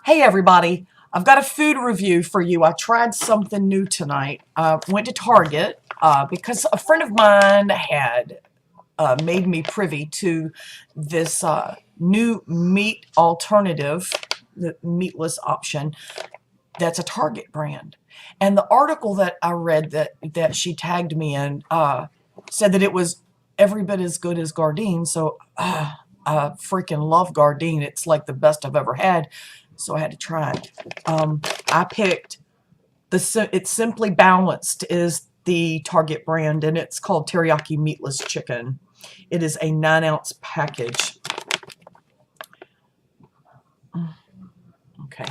Hey everybody, I've got a food review for you. I tried something new tonight. Went to Target because a friend of mine had made me privy to this new meat alternative, the meatless option, that's a Target brand. And the article that I read that she tagged me in said that it was every bit as good as Gardein. So I freaking love Gardein. It's like the best I've ever had. So I had to try it. I picked It's Simply Balanced is the Target brand, and it's called Teriyaki Meatless Chicken. It is a 9-ounce package. Okay.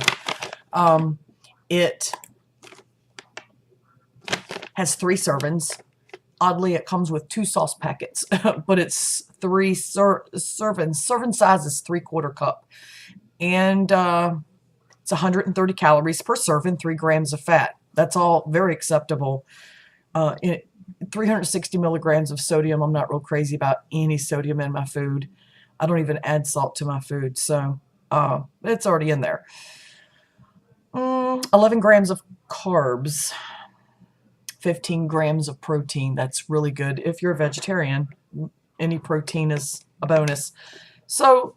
It has 3 servings. Oddly, it comes with 2 sauce packets, but it's 3 servings. Serving size is 3/4 cup. And it's 130 calories per serving, 3 grams of fat. That's all very acceptable. 360 milligrams of sodium. I'm not real crazy about any sodium in my food. I don't even add salt to my food, so it's already in there. 11 grams of carbs, 15 grams of protein. That's really good if you're a vegetarian. Any protein is a bonus. So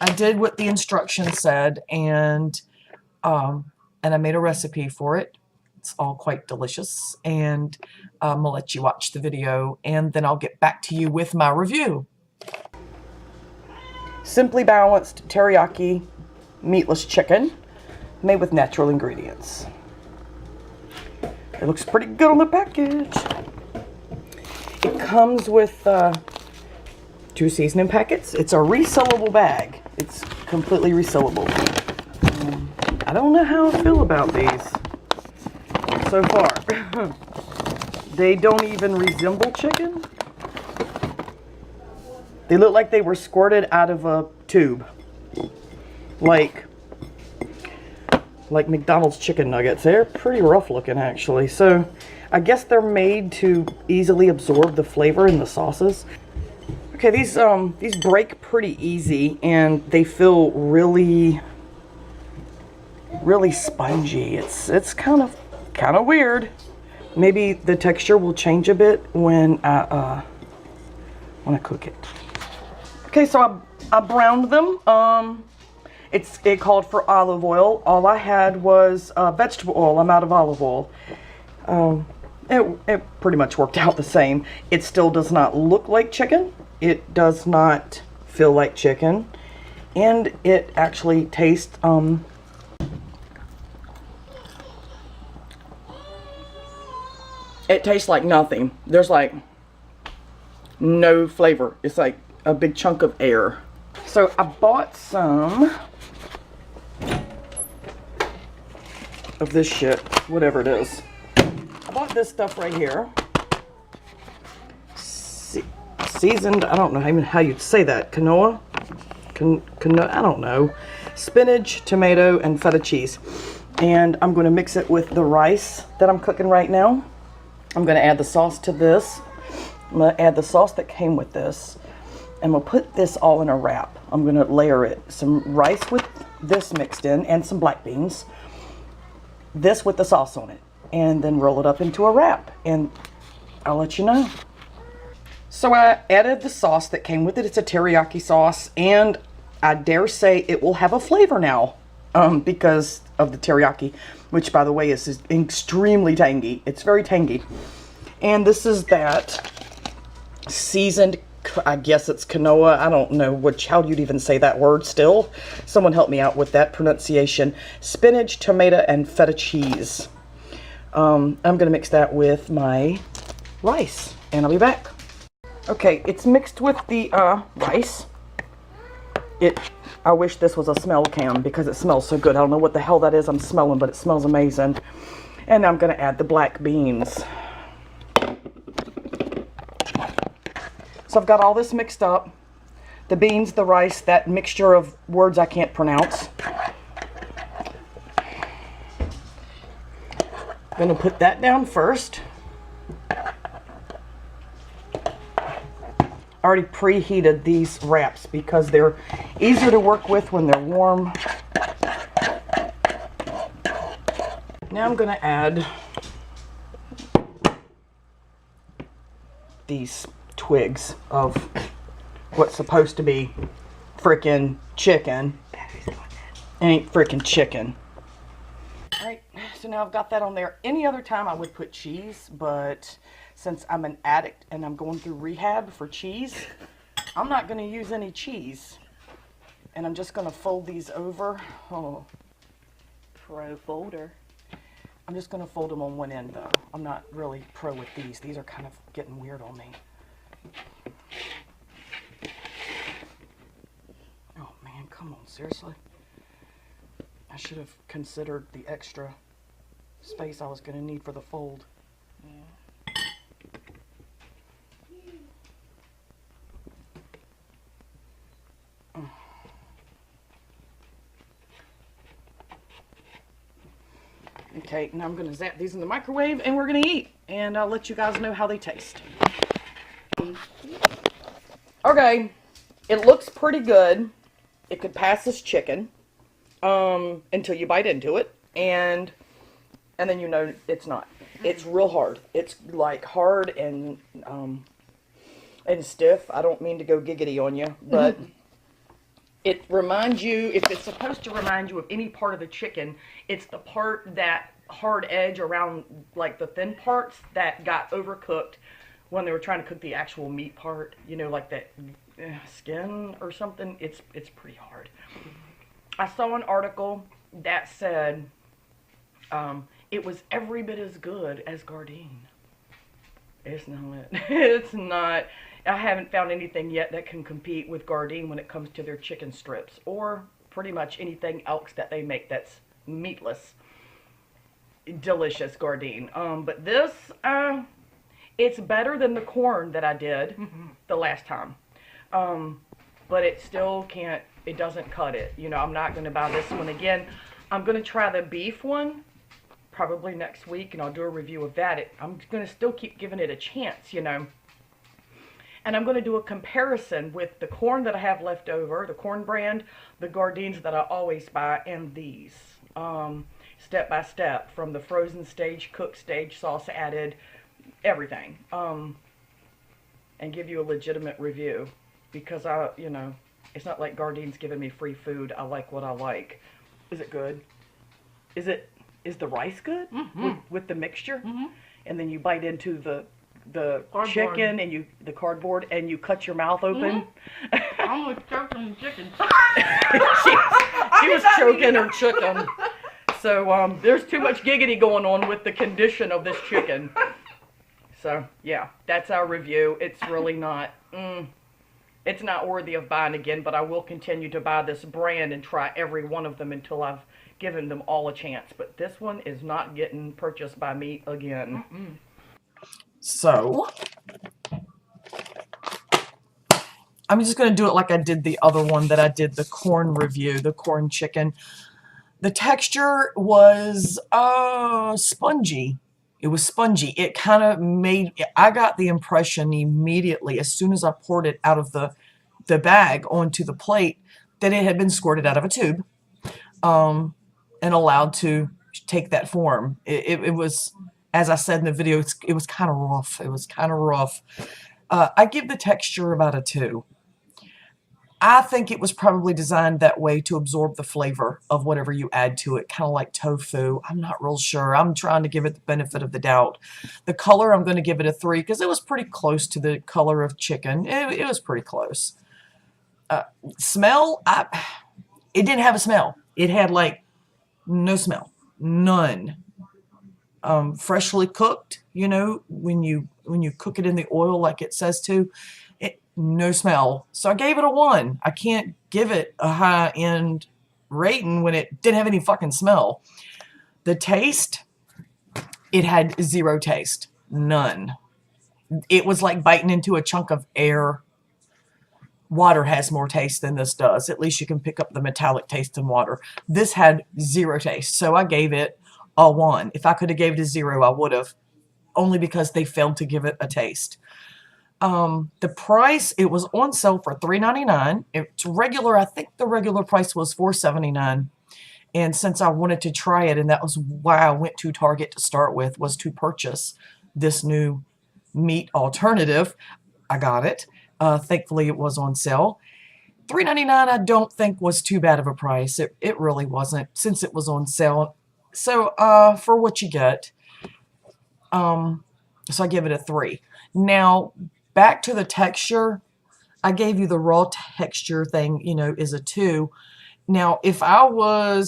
I did what the instructions said, and I made a recipe for it. It's all quite delicious, and I'm gonna let you watch the video, and then I'll get back to you with my review. Simply Balanced Teriyaki Meatless Chicken, made with natural ingredients. It looks pretty good on the package. It comes with 2 seasoning packets. It's a resealable bag. It's completely resealable. I don't know how I feel about these so far. They don't even resemble chicken. They look like they were squirted out of a tube. Like McDonald's chicken nuggets. They're pretty rough looking, actually. So I guess they're made to easily absorb the flavor in the sauces. Okay, these break pretty easy, and they feel really spongy. It's kind of weird. Maybe the texture will change a bit when I cook it. Okay, so I browned them. It called for olive oil. All I had was vegetable oil. I'm out of olive oil. It pretty much worked out the same. It still does not look like chicken. It does not feel like chicken, and it actually tastes it tastes like nothing. There's like no flavor. It's like a big chunk of air. So I bought some of this shit, whatever it is. I bought this stuff right here. Seasoned, I don't know even how you'd say that. Quinoa? I don't know. Spinach, tomato, and feta cheese. And I'm going to mix it with the rice that I'm cooking right now. I'm going to add the sauce to this. I'm going to add the sauce that came with this. And we'll put this all in a wrap. I'm going to layer it. Some rice with this mixed in and some black beans. This with the sauce on it. And then roll it up into a wrap. And I'll let you know. So I added the sauce that came with it. It's a teriyaki sauce, and I dare say it will have a flavor now because of the teriyaki, which, by the way, is extremely tangy. It's very tangy. And this is that seasoned, I guess it's quinoa. I don't know how you'd even say that word still. Someone help me out with that pronunciation. Spinach, tomato, and feta cheese. I'm going to mix that with my rice, and I'll be back. Okay, it's mixed with the rice. I wish this was a smell cam because it smells so good. I don't know what the hell that is I'm smelling, but it smells amazing. And I'm going to add the black beans. So I've got all this mixed up. The beans, the rice, that mixture of words I can't pronounce. I'm going to put that down first. already preheated these wraps because they're easier to work with when they're warm. Now I'm going to add these twigs of what's supposed to be freaking chicken. Ain't freaking chicken. Alright, so now I've got that on there. Any other time I would put cheese, but since I'm an addict and I'm going through rehab for cheese, I'm not going to use any cheese. And I'm just going to fold these over. Oh, Pro folder. I'm just going to fold them on one end though. I'm not really pro with these. These are kind of getting weird on me. Oh man, come on, seriously? I should have considered the extra space I was going to need for the fold. Yeah. Okay, now I'm going to zap these in the microwave and we're going to eat. And I'll let you guys know how they taste. Okay, it looks pretty good. It could pass as chicken until you bite into it. And then you know it's not. It's real hard. It's like hard and stiff. I don't mean to go giggity on you, but it reminds you, if it's supposed to remind you of any part of the chicken, it's the part, that hard edge around like the thin parts that got overcooked when they were trying to cook the actual meat part, you know, like that skin or something. It's pretty hard. I saw an article that said it was every bit as good as Gardein. It's not. It's not. I haven't found anything yet that can compete with Gardein when it comes to their chicken strips, or pretty much anything else that they make that's meatless. Delicious Gardein. But this, it's better than the corn that I did the last time. But it still can't, it doesn't cut it. You know, I'm not going to buy this one again. I'm going to try the beef one probably next week, and I'll do a review of that. I'm going to still keep giving it a chance, you know. And I'm going to do a comparison with the corn that I have left over, the corn brand, the Gardeins that I always buy, and these. Step by step, from the frozen stage, cooked stage, sauce added, everything. And give you a legitimate review. Because you know, it's not like Gardein's giving me free food. I like what I like. Is it good? Is the rice good with the mixture? And then you bite into the Cardboard. chicken and the cardboard, and you cut your mouth open. I almost choked on the chicken. she was choking her chicken. So there's too much giggity going on with the condition of this chicken. So yeah, that's our review. It's really not. It's not worthy of buying again, but I will continue to buy this brand and try every one of them until I've given them all a chance. But this one is not getting purchased by me again. So I'm just going to do it like I did the other one that I did, the corn review, the corn chicken. The texture was spongy. It was spongy. It kind of made, I got the impression immediately as soon as I poured it out of the bag onto the plate that it had been squirted out of a tube and allowed to take that form. It was, as I said in the video, it was kind of rough. It was kind of rough. I give the texture about a 2. I think it was probably designed that way to absorb the flavor of whatever you add to it, kind of like tofu. I'm not real sure. I'm trying to give it the benefit of the doubt. The color, I'm going to give it a 3 because it was pretty close to the color of chicken. It was pretty close. Smell, it didn't have a smell. It had like no smell, none. Freshly cooked, you know, when you cook it in the oil like it says to, no smell. So I gave it a 1. I can't give it a high-end rating when it didn't have any fucking smell. The taste, it had 0 taste. None. It was like biting into a chunk of air. Water has more taste than this does. At least you can pick up the metallic taste in water. This had 0 taste. So I gave it a 1. If I could have gave it a 0, I would have. Only because they failed to give it a taste. The price, it was on sale for $3.99. It's regular, I think the regular price was $4.79. And since I wanted to try it, and that was why I went to Target to start with, was to purchase this new meat alternative, I got it. Thankfully, it was on sale. $3.99 I don't think was too bad of a price. It really wasn't, since it was on sale. So for what you get, so I give it a 3. Now, back to the texture. I gave you the raw texture thing, is a 2. Now, if I'm going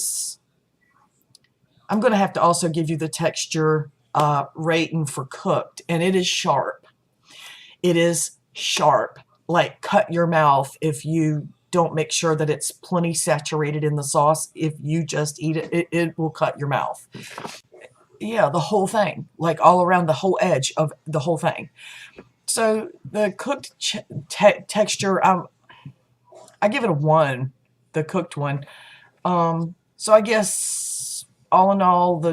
to have to also give you the texture rating for cooked, and it is sharp. It is sharp, like cut your mouth if you don't make sure that it's plenty saturated in the sauce. If you just eat it, it will cut your mouth. Yeah, the whole thing, like all around the whole edge of the whole thing. So the cooked texture, I give it a 1, the cooked one. So I guess all in all,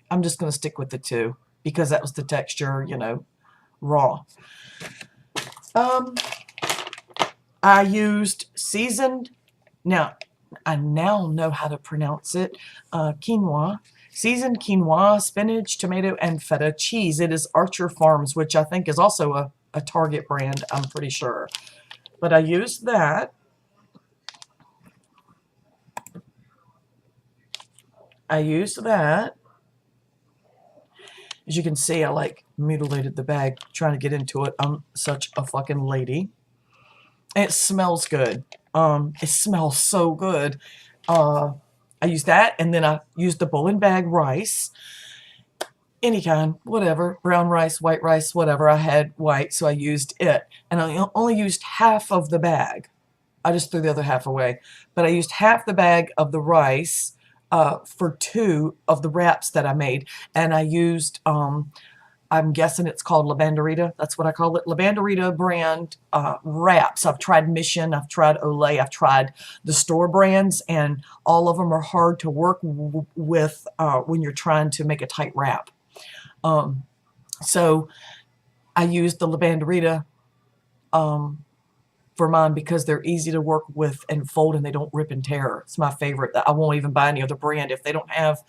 I'm just going to stick with the 2 because that was the texture, raw. I used seasoned, now I now know how to pronounce it, quinoa. Seasoned quinoa, spinach, tomato, and feta cheese. It is Archer Farms, which I think is also a Target brand, I'm pretty sure. But I used that. As you can see, I like mutilated the bag trying to get into it. I'm such a fucking lady. And it smells good. It smells so good. I used that, and then I used the bowling bag rice. Any kind, whatever. Brown rice, white rice, whatever. I had white, so I used it. And I only used half of the bag. I just threw the other half away. But I used half the bag of the rice for 2 of the wraps that I made. And I used, I'm guessing it's called Labanderita. That's what I call it. Labanderita brand wraps. I've tried Mission. I've tried Olay. I've tried the store brands. And all of them are hard to work with when you're trying to make a tight wrap. So I used the Labanderita for mine because they're easy to work with and fold, and they don't rip and tear. It's my favorite. I won't even buy any other brand. If they don't have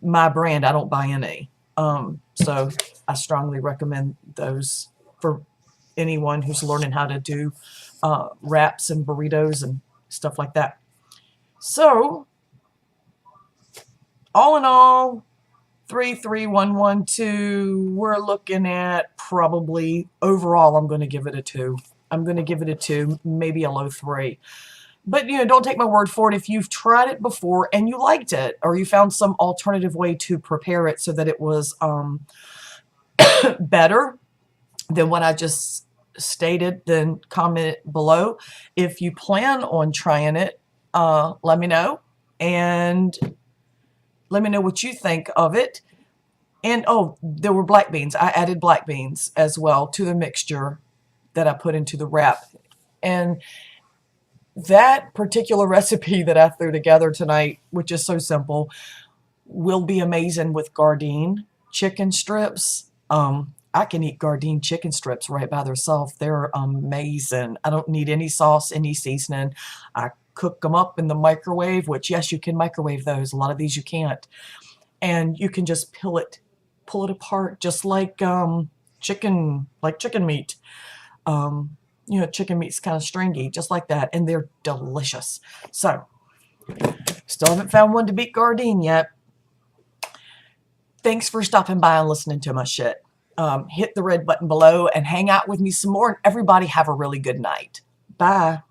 my brand, I don't buy any. So I strongly recommend those for anyone who's learning how to do wraps and burritos and stuff like that. So all in all, 3, 3, 1, 1, 2. We're looking at probably, overall, I'm going to give it a 2. I'm going to give it a 2, maybe a low 3. But, don't take my word for it. If you've tried it before and you liked it, or you found some alternative way to prepare it so that it was better than what I just stated, then comment below. If you plan on trying it, let me know. And let me know what you think of it. And, oh, there were black beans. I added black beans as well to the mixture that I put into the wrap. And that particular recipe that I threw together tonight, which is so simple, will be amazing with Gardein chicken strips. I can eat Gardein chicken strips right by themselves. They're amazing. I don't need any sauce, any seasoning. I cook them up in the microwave, which, yes, you can microwave those. A lot of these you can't. And you can just pull it apart, just like chicken meat. Chicken meat's kind of stringy, just like that, and they're delicious. So, still haven't found one to beat Gardein yet. Thanks for stopping by and listening to my shit. Hit the red button below and hang out with me some more. And everybody have a really good night. Bye.